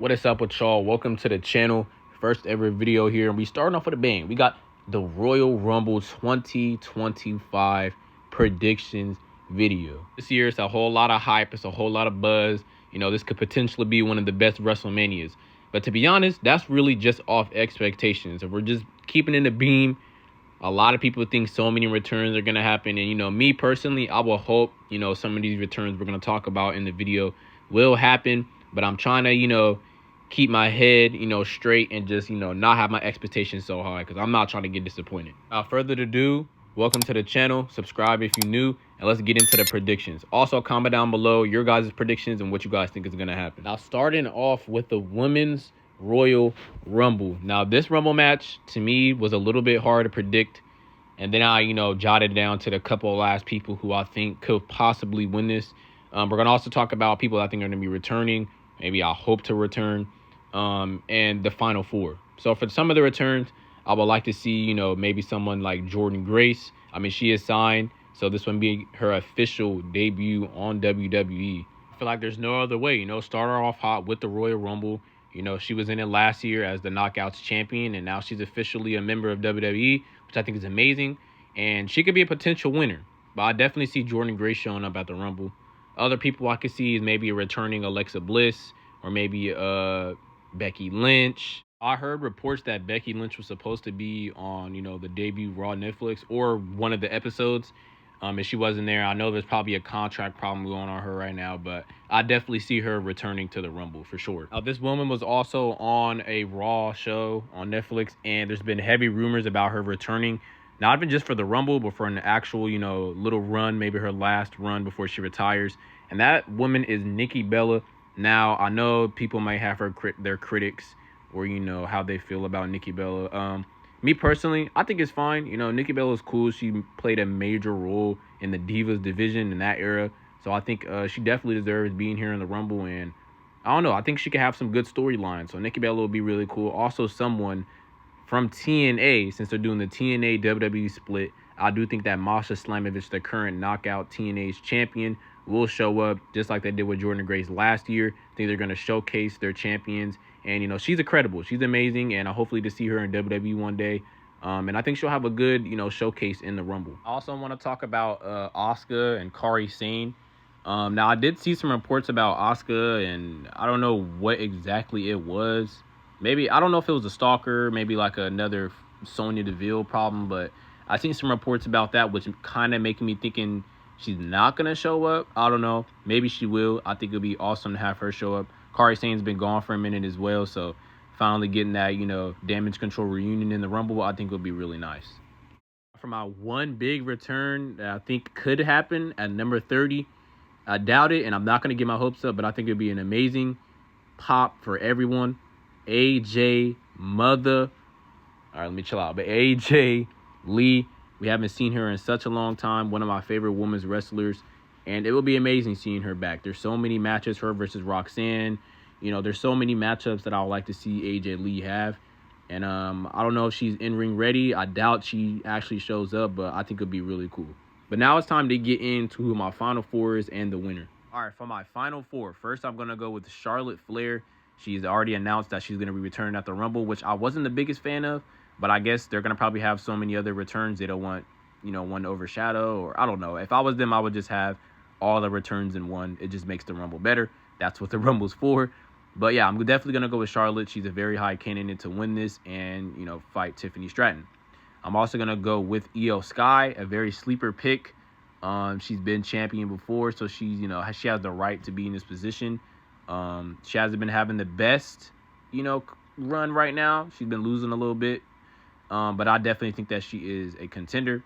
What is up with y'all? Welcome to the channel. First ever video here, and we starting off with a bang. We got the Royal Rumble 2025 predictions video. This year it's a whole lot of hype, it's a whole lot of buzz. You know, this could potentially be one of the best WrestleManias. But to be honest, that's really just off expectations. If we're just keeping in the beam, a lot of people think so many returns are going to happen. And, you know, me personally, I will hope, you know, some of these returns we're going to talk about in the video will happen. But I'm trying to, you know, keep my head, you know, straight and just, you know, not have my expectations so high because I'm not trying to get disappointed. Without further ado, welcome to the channel. Subscribe if you're new, and let's get into the predictions. Also, comment down below your guys' predictions and what you guys think is going to happen. Now, starting off with the Women's Royal Rumble. Now, this Rumble match, to me, was a little bit hard to predict. And then I, you know, jotted down to the couple of last people who I think could possibly win this. We're going to also talk about people I think are going to be returning. Maybe I hope to return. And the final four. So for some of the returns, I would like to see, you know, maybe someone like Jordynne Grace. I mean, she is signed, so this would be her official debut on WWE. I feel like there's no other way, you know, start her off hot with the Royal Rumble. You know, she was in it last year as the Knockouts champion, and now she's officially a member of WWE, which I think is amazing. And she could be a potential winner. But I definitely see Jordynne Grace showing up at the Rumble. Other people I could see is maybe a returning Alexa Bliss or maybe Becky Lynch. I heard reports that Becky Lynch was supposed to be on, you know, the debut Raw Netflix or one of the episodes. If she wasn't there, I know there's probably a contract problem going on her right now, but I definitely see her returning to the Rumble for sure. This woman was also on a Raw show on Netflix, and there's been heavy rumors about her returning, not even just for the Rumble, but for an actual, you know, little run, maybe her last run before she retires. And that woman is Nikki Bella. Now, I know people might have their critics or, you know, how they feel about Nikki Bella. Me personally, I think it's fine. You know, Nikki Bella is cool. She played a major role in the Divas division in that era. So I think she definitely deserves being here in the Rumble. And I don't know. I think she could have some good storylines. So Nikki Bella will be really cool. Also, someone from TNA, since they're doing the TNA WWE split, I do think that Masha Slamovich, the current Knockout TNA's champion, will show up just like they did with Jordynne Grace last year. I think they're going to showcase their champions. And, you know, she's incredible. She's amazing. And I hopefully to see her in WWE one day. And I think she'll have a good, you know, showcase in the Rumble. I also want to talk about Asuka and Kairi Sane. Now, I did see some reports about Asuka, and I don't know what exactly it was. Maybe, I don't know if it was a stalker, maybe like another Sonya Deville problem, but I seen some reports about that, which kind of making me thinking she's not going to show up. I don't know. Maybe she will. I think it'll be awesome to have her show up. Kairi Sane's been gone for a minute as well, so finally getting that, you know, Damage Control reunion in the Rumble, I think will be really nice. For my one big return that I think could happen at number 30, I doubt it, and I'm not going to get my hopes up, but I think it'll be an amazing pop for everyone. AJ Mother. All right, let me chill out. But AJ Lee, we haven't seen her in such a long time. One of my favorite women's wrestlers. And it will be amazing seeing her back. There's so many matches, her versus Roxanne. You know, there's so many matchups that I would like to see AJ Lee have. And I don't know if she's in-ring ready. I doubt she actually shows up, but I think it'll be really cool. But now it's time to get into who my final four is and the winner. All right, for my final four, first I'm going to go with Charlotte Flair. She's already announced that she's going to be returning at the Rumble, which I wasn't the biggest fan of. But I guess they're going to probably have so many other returns they don't want, you know, one to overshadow. Or I don't know. If I was them, I would just have all the returns in one. It just makes the Rumble better. That's what the Rumble's for. But yeah, I'm definitely going to go with Charlotte. She's a very high candidate to win this and, you know, fight Tiffany Stratton. I'm also going to go with Io Sky, a very sleeper pick. She's been champion before, so she's, you know, she has the right to be in this position. She hasn't been having the best, you know, run right now. She's been losing a little bit. But I definitely think that she is a contender.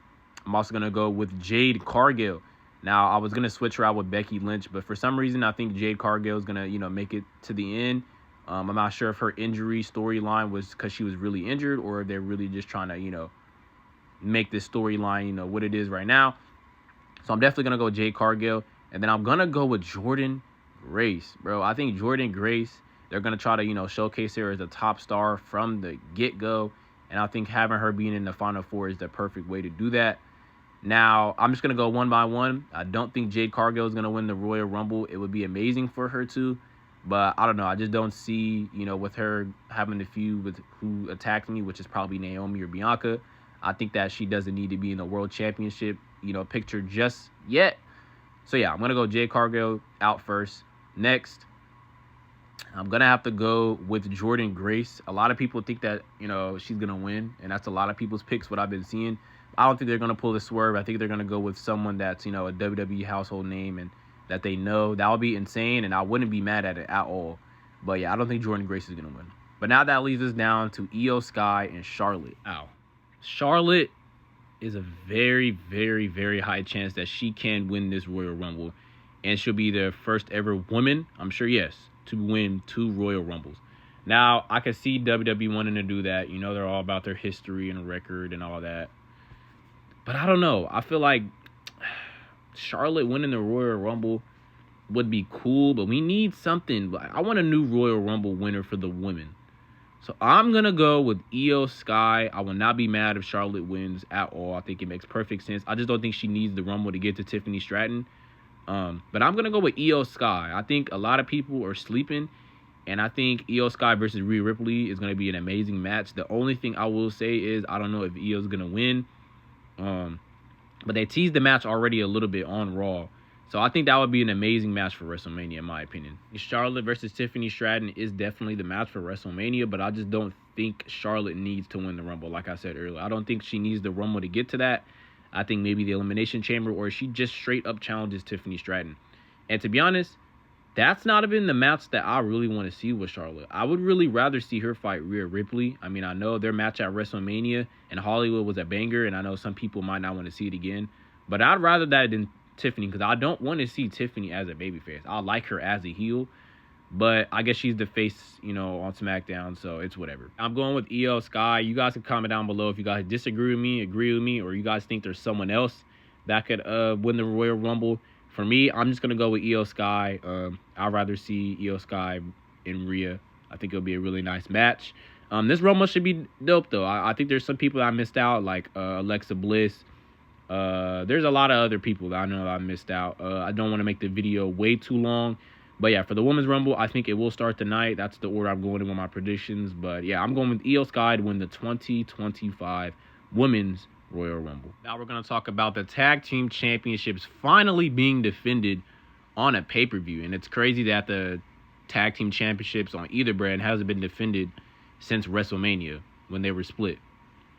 I'm also going to go with Jade Cargill. Now, I was going to switch her out with Becky Lynch, but for some reason, I think Jade Cargill is going to, you know, make it to the end. I'm not sure if her injury storyline was because she was really injured or if they're really just trying to, you know, make this storyline, you know, what it is right now. So I'm definitely going to go with Jade Cargill. And then I'm going to go with Jordynne Grace, bro. I think Jordynne Grace, they're going to try to, you know, showcase her as a top star from the get-go. And I think having her being in the Final Four is the perfect way to do that. Now, I'm just going to go one by one. I don't think Jade Cargill is going to win the Royal Rumble. It would be amazing for her to. But I don't know. I just don't see, with her having the feud with who attacked me, which is probably Naomi or Bianca. I think that she doesn't need to be in the world championship, picture just yet. So yeah, I'm gonna go Jade Cargill out first. Next, I'm gonna have to go with Jordan Grace. A lot of people think that she's gonna win, and that's a lot of people's picks. What I've been seeing, I don't think they're gonna pull the swerve. I think they're gonna go with someone that's a WWE household name and that they know. That would be insane, and I wouldn't be mad at it at all. But yeah, I don't think Jordan Grace is gonna win. But now that leaves us down to Io Sky and Charlotte. Wow, Charlotte is a very, very, very high chance that she can win this Royal Rumble, and she'll be the first ever woman, I'm sure, yes, to win 2 Royal Rumbles. Now, I can see WWE wanting to do that. They're all about their history and record and all that. But I don't know. I feel like Charlotte winning the Royal Rumble would be cool, but we need something. I want a new Royal Rumble winner for the women. So I'm going to go with Io Sky. I will not be mad if Charlotte wins at all. I think it makes perfect sense. I just don't think she needs the Rumble to get to Tiffany Stratton. But I'm going to go with Io Sky. I think a lot of people are sleeping, and I think Io Sky versus Rhea Ripley is going to be an amazing match. The only thing I will say is I don't know if Io's going to win. But they teased the match already a little bit on Raw. So I think that would be an amazing match for WrestleMania, in my opinion. Charlotte versus Tiffany Stratton is definitely the match for WrestleMania, but I just don't think Charlotte needs to win the Rumble, like I said earlier. I don't think she needs the Rumble to get to that. I think maybe the Elimination Chamber, or she just straight up challenges Tiffany Stratton. And to be honest, that's not even the match that I really want to see with Charlotte. I would really rather see her fight Rhea Ripley. I mean, I know their match at WrestleMania in Hollywood was a banger, and I know some people might not want to see it again. But I'd rather that than Tiffany, because I don't want to see Tiffany as a babyface. I like her as a heel, but I guess she's the face, on SmackDown, so it's whatever. I'm going with Io Sky. You guys can comment down below if you guys disagree with me, agree with me, or you guys think there's someone else that could win the Royal Rumble. For me, I'm just going to go with Io Sky. I'd rather see Io Sky and Rhea. I think it'll be a really nice match. This Rumble should be dope, though. I think there's some people that I missed out, like Alexa Bliss. There's a lot of other people that I know that I missed out. I don't want to make the video way too long. But yeah, for the Women's Rumble, I think it will start tonight. That's the order I'm going in with my predictions. But yeah, I'm going with Io Sky to win the 2025 Women's Royal Rumble. Now we're going to talk about the Tag Team Championships finally being defended on a pay-per-view. And it's crazy that the Tag Team Championships on either brand hasn't been defended since WrestleMania when they were split.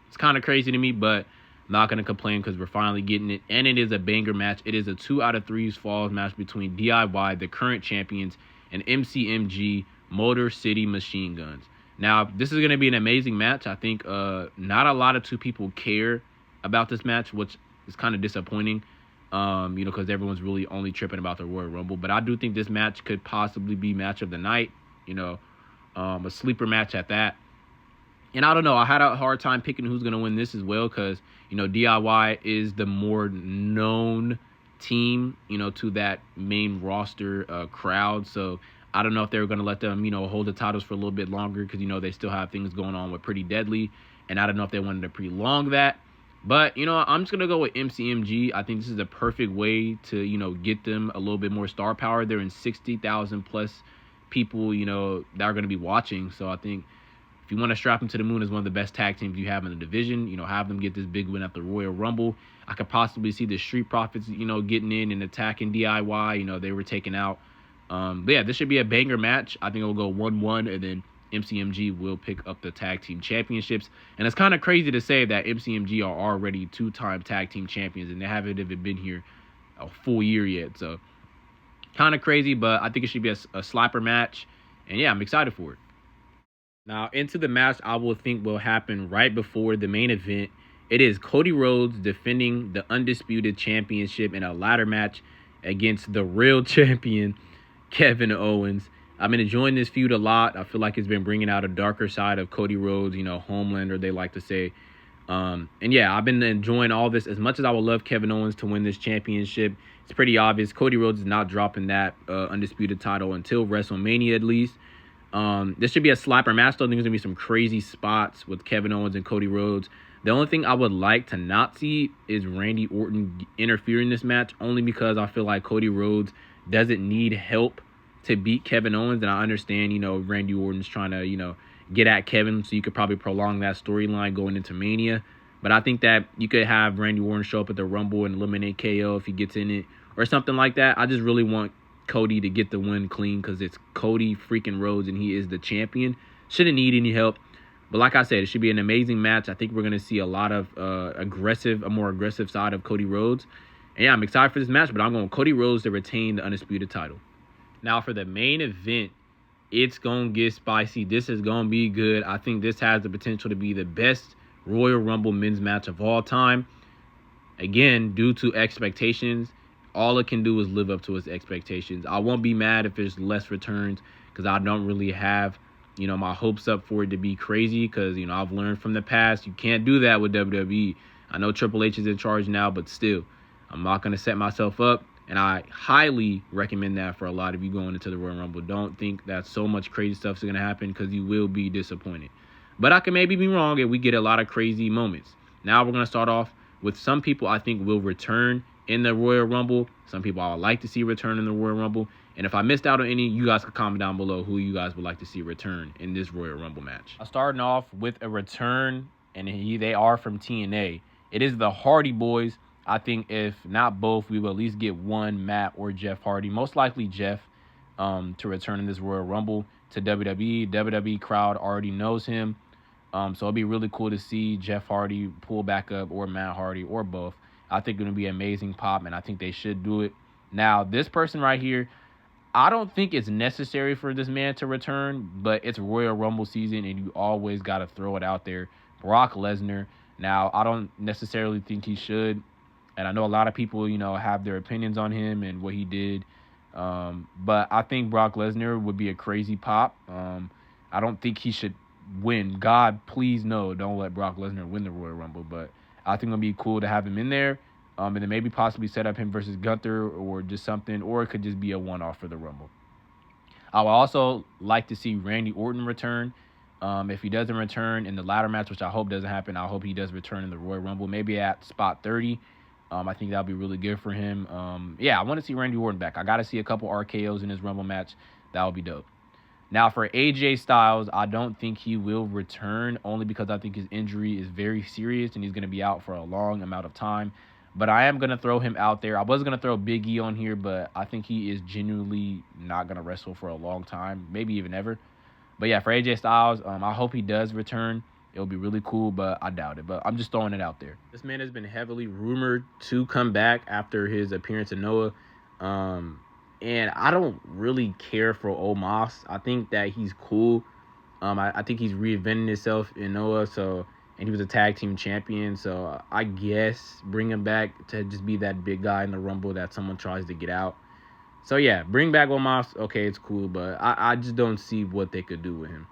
It's kind of crazy to me, but not going to complain because we're finally getting it. And it is a banger match. It is a 2 out of 3 falls match between DIY, the current champions, and MCMG, Motor City Machine Guns. Now, this is going to be an amazing match. I think not a lot of people care about this match, which is kind of disappointing, because everyone's really only tripping about the Royal Rumble. But I do think this match could possibly be match of the night, a sleeper match at that. And I don't know. I had a hard time picking who's going to win this as well because, DIY is the more known team, to that main roster crowd. So I don't know if they were going to let them, hold the titles for a little bit longer because, they still have things going on with Pretty Deadly. And I don't know if they wanted to prolong that. But, I'm just going to go with MCMG. I think this is a perfect way to, get them a little bit more star power. They're in 60,000 plus people, that are going to be watching. So I think if you want to strap them to the moon as one of the best tag teams you have in the division, have them get this big win at the Royal Rumble. I could possibly see the Street Profits, getting in and attacking DIY. They were taken out. But yeah, this should be a banger match. I think it'll go 1-1, and then MCMG will pick up the tag team championships. And it's kind of crazy to say that MCMG are already 2-time tag team champions, and they haven't even been here a full year yet. So kind of crazy, but I think it should be a slapper match. And yeah, I'm excited for it. Now, into the match I will think will happen right before the main event. It is Cody Rhodes defending the Undisputed Championship in a ladder match against the real champion, Kevin Owens. I've been enjoying this feud a lot. I feel like it's been bringing out a darker side of Cody Rhodes, Homelander, they like to say. And yeah, I've been enjoying all this. As much as I would love Kevin Owens to win this championship, it's pretty obvious Cody Rhodes is not dropping that Undisputed title until WrestleMania at least. This should be a slapper match, though. I think there's going to be some crazy spots with Kevin Owens and Cody Rhodes. The only thing I would like to not see is Randy Orton interfere in this match, only because I feel like Cody Rhodes doesn't need help to beat Kevin Owens. And I understand, Randy Orton's trying to, get at Kevin, so you could probably prolong that storyline going into Mania. But I think that you could have Randy Orton show up at the Rumble and eliminate KO if he gets in it or something like that. I just really want Cody to get the win clean because it's Cody freaking Rhodes and he is the champion. Shouldn't need any help. But like I said, it should be an amazing match. I think we're going to see a lot of a more aggressive side of Cody Rhodes. And yeah, I'm excited for this match, but I'm going Cody Rhodes to retain the Undisputed title. Now for the main event, it's going to get spicy. This is going to be good. I think this has the potential to be the best Royal Rumble men's match of all time. Again, due to expectations, all it can do is live up to its expectations. I won't be mad if there's less returns because I don't really have, my hopes up for it to be crazy because, I've learned from the past you can't do that with WWE. I know Triple H is in charge now, but still, I'm not going to set myself up. And I highly recommend that for a lot of you going into the Royal Rumble. Don't think that so much crazy stuff is going to happen because you will be disappointed. But I can maybe be wrong and we get a lot of crazy moments. Now we're going to start off with some people I think will return in the Royal Rumble. Some people I would like to see return in the Royal Rumble. And if I missed out on any, you guys can comment down below who you guys would like to see return in this Royal Rumble match. I'm starting off with a return, and they are from TNA. It is the Hardy Boys. I think if not both, we will at least get one, Matt or Jeff Hardy. Most likely Jeff to return in this Royal Rumble to WWE. WWE crowd already knows him. So it'll be really cool to see Jeff Hardy pull back up or Matt Hardy or both. I think it's going to be an amazing pop, and I think they should do it. Now, this person right here, I don't think it's necessary for this man to return, but it's Royal Rumble season, and you always got to throw it out there. Brock Lesnar. Now, I don't necessarily think he should. And I know a lot of people, have their opinions on him and what he did. But I think Brock Lesnar would be a crazy pop. I don't think he should win. God, please, no, don't let Brock Lesnar win the Royal Rumble. But I think it would be cool to have him in there. And then maybe possibly set up him versus Gunther or just something. Or it could just be a one-off for the Rumble. I would also like to see Randy Orton return. If he doesn't return in the ladder match, which I hope doesn't happen, I hope he does return in the Royal Rumble. Maybe at spot 30. I think that'll be really good for him. I want to see Randy Orton back. I got to see a couple RKOs in his Rumble match. That would be dope. Now, for AJ Styles, I don't think he will return, only because I think his injury is very serious and he's going to be out for a long amount of time. But I am going to throw him out there. I was going to throw Big E on here, but I think he is genuinely not going to wrestle for a long time, maybe even ever. But yeah, for AJ Styles, I hope he does return. It'll be really cool, but I doubt it. But I'm just throwing it out there. This man has been heavily rumored to come back after his appearance in Noah. And I don't really care for Omos. I think that he's cool. I think he's reinventing himself in Noah. And he was a tag team champion. So I guess bring him back to just be that big guy in the Rumble that someone tries to get out. So yeah, bring back Omos. Okay, it's cool. But I just don't see what they could do with him.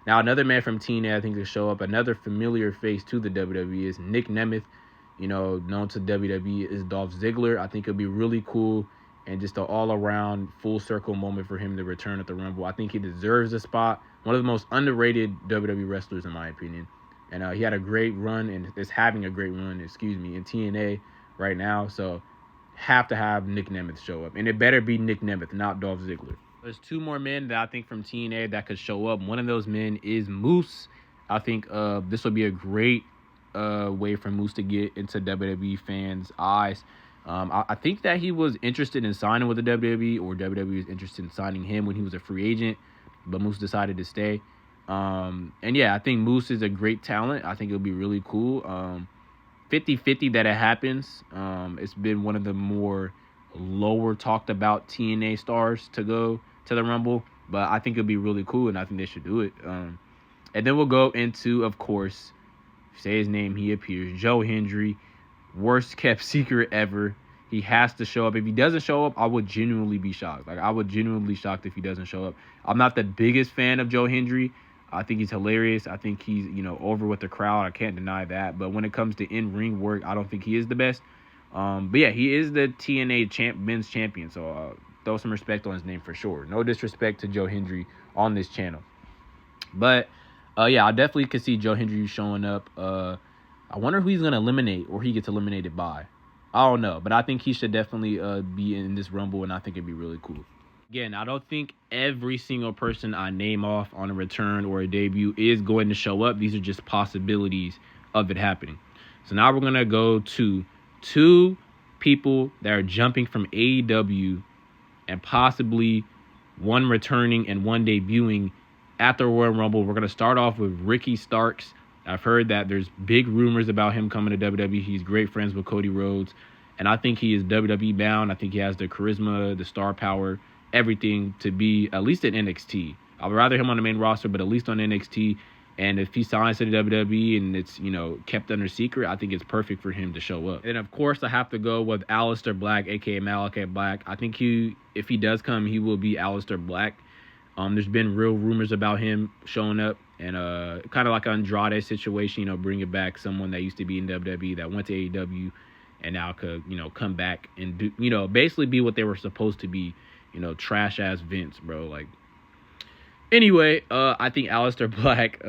Now, another man from TNA I think will show up, another familiar face to the WWE is Nick Nemeth, known to WWE as Dolph Ziggler. I think it'll be really cool and just an all-around full circle moment for him to return at the Rumble. I think he deserves a spot. One of the most underrated WWE wrestlers, in my opinion. And he had a great run and is having a great run, in TNA right now. So, have to have Nick Nemeth show up. And it better be Nick Nemeth, not Dolph Ziggler. There's two more men that I think from TNA that could show up. One of those men is Moose. I think this would be a great way for Moose to get into WWE fans' eyes. I think that he was interested in signing with the WWE, or WWE was interested in signing him when he was a free agent, but Moose decided to stay. I think Moose is a great talent. I think it'll be really cool. 50-50 that it happens. It's been one of the more lower talked about TNA stars to go to the Rumble, but I think it'll be really cool, and I think they should do it. And then we'll go into, of course, say his name, he appears, Joe Hendry, worst kept secret ever. He has to show up. If he doesn't show up, I would genuinely be shocked. I would genuinely be shocked if he doesn't show up. I'm not the biggest fan of Joe Hendry. I think he's hilarious. I think he's, over with the crowd. I can't deny that. But when it comes to in-ring work, I don't think he is the best. He is the TNA men's champion. So throw some respect on his name for sure. No disrespect to Joe Hendry on this channel. But, I definitely could see Joe Hendry showing up. I wonder who he's going to eliminate or he gets eliminated by. I don't know. But I think he should definitely be in this Rumble, and I think it'd be really cool. Again, I don't think every single person I name off on a return or a debut is going to show up. These are just possibilities of it happening. So now we're going to go to 2 people that are jumping from AEW and possibly 1 returning and 1 debuting at the Royal Rumble. We're going to start off with Ricky Starks. I've heard that there's big rumors about him coming to WWE. He's great friends with Cody Rhodes, and I think he is WWE bound. I think he has the charisma, the star power, everything to be at least at NXT. I would rather him on the main roster, but at least on NXT. And if he signs to the WWE and it's, kept under secret, I think it's perfect for him to show up. And of course, I have to go with Aleister Black, aka Malachi Black. I think if he does come, he will be Aleister Black. There's been real rumors about him showing up, and kind of like an Andrade situation, bringing back someone that used to be in WWE that went to AEW and now could, come back and do, basically be what they were supposed to be, trash ass Vince, bro. Like, anyway, I think Aleister Black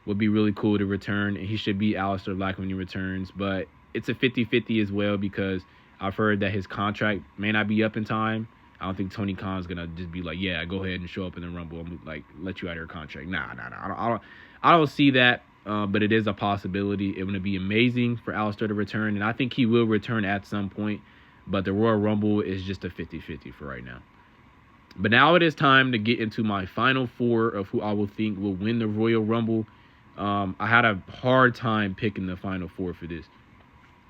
would be really cool to return, and he should be Aleister Black when he returns. But it's a 50-50 as well, because I've heard that his contract may not be up in time. I don't think Tony Khan's gonna just be like, yeah, go ahead and show up in the Rumble and like let you out of your contract. Nah. I don't see that. But it is a possibility. It would be amazing for Aleister to return, and I think he will return at some point. But the Royal Rumble is just a 50-50 for right now. But now it is time to get into my final 4 of who I will think will win the Royal Rumble. I had a hard time picking the final 4 for this,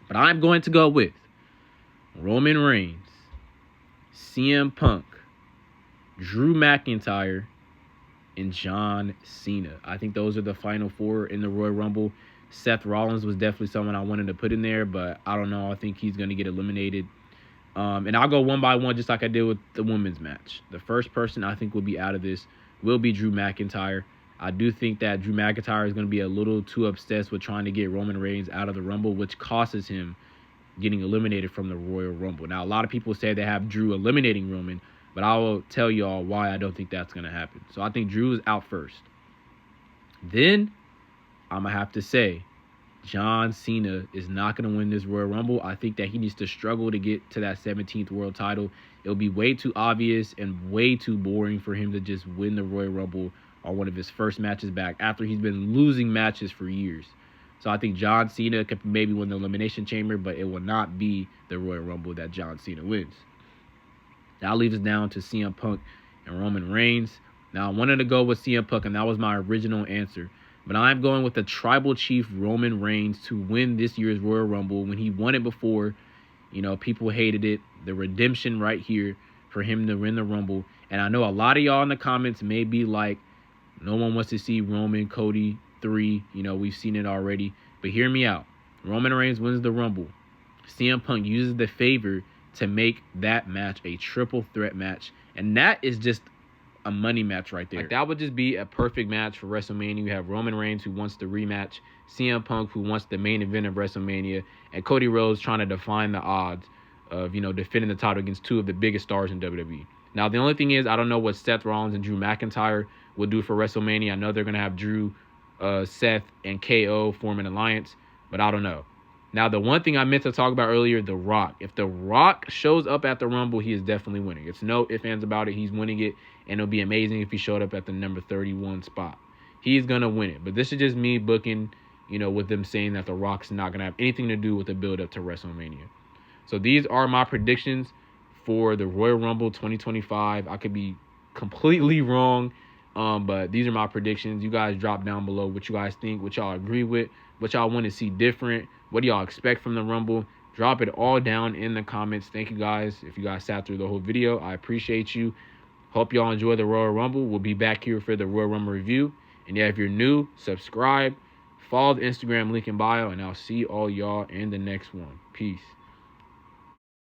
but I'm going to go with Roman Reigns, CM Punk, Drew McIntyre, and John Cena. I think those are the final 4 in the Royal Rumble. Seth Rollins was definitely someone I wanted to put in there, but I don't know. I think he's going to get eliminated. And I'll go one by one, just like I did with the women's match. The first person I think will be out of this will be Drew McIntyre. I do think that Drew McIntyre is going to be a little too obsessed with trying to get Roman Reigns out of the Rumble, which causes him getting eliminated from the Royal Rumble. Now, a lot of people say they have Drew eliminating Roman, but I will tell y'all why I don't think that's going to happen. So I think Drew is out first. Then I'm going to have to say John Cena is not going to win this Royal Rumble. I think that he needs to struggle to get to that 17th world title. It'll be way too obvious and way too boring for him to just win the Royal Rumble on one of his first matches back after he's been losing matches for years. So I think John Cena could maybe win the Elimination Chamber, but it will not be the Royal Rumble that John Cena wins. That leaves us down to CM Punk and Roman Reigns. Now, I wanted to go with CM Punk, and that was my original answer. But I'm going with the Tribal Chief Roman Reigns to win this year's Royal Rumble. When he won it before, people hated it. The redemption right here for him to win the Rumble. And I know a lot of y'all in the comments may be like, no one wants to see Roman, Cody 3. We've seen it already. But hear me out. Roman Reigns wins the Rumble. CM Punk uses the favor to make that match a triple threat match. And that is just a money match right there. Like, that would just be a perfect match for WrestleMania. You have Roman Reigns, who wants the rematch, CM Punk, who wants the main event of WrestleMania, and Cody Rhodes trying to define the odds of, defending the title against 2 of the biggest stars in WWE. Now, the only thing is, I don't know what Seth Rollins and Drew McIntyre will do for WrestleMania. I know they're going to have Drew, Seth, and KO form an alliance, but I don't know. Now, the one thing I meant to talk about earlier, The Rock. If The Rock shows up at the Rumble, he is definitely winning. It's no ifs, ands about it. He's winning it, and it'll be amazing if he showed up at the number 31 spot. He's going to win it. But this is just me booking, with them saying that The Rock's not going to have anything to do with the build-up to WrestleMania. So these are my predictions for the Royal Rumble 2025. I could be completely wrong, but these are my predictions. You guys drop down below what you guys think, what y'all agree with, what y'all want to see different. What do y'all expect from the Rumble? Drop it all down in the comments. Thank you guys. If you guys sat through the whole video, I appreciate you. Hope y'all enjoy the Royal Rumble. We'll be back here for the Royal Rumble review. And yeah, if you're new, subscribe. Follow the Instagram link in bio. And I'll see all y'all in the next one. Peace.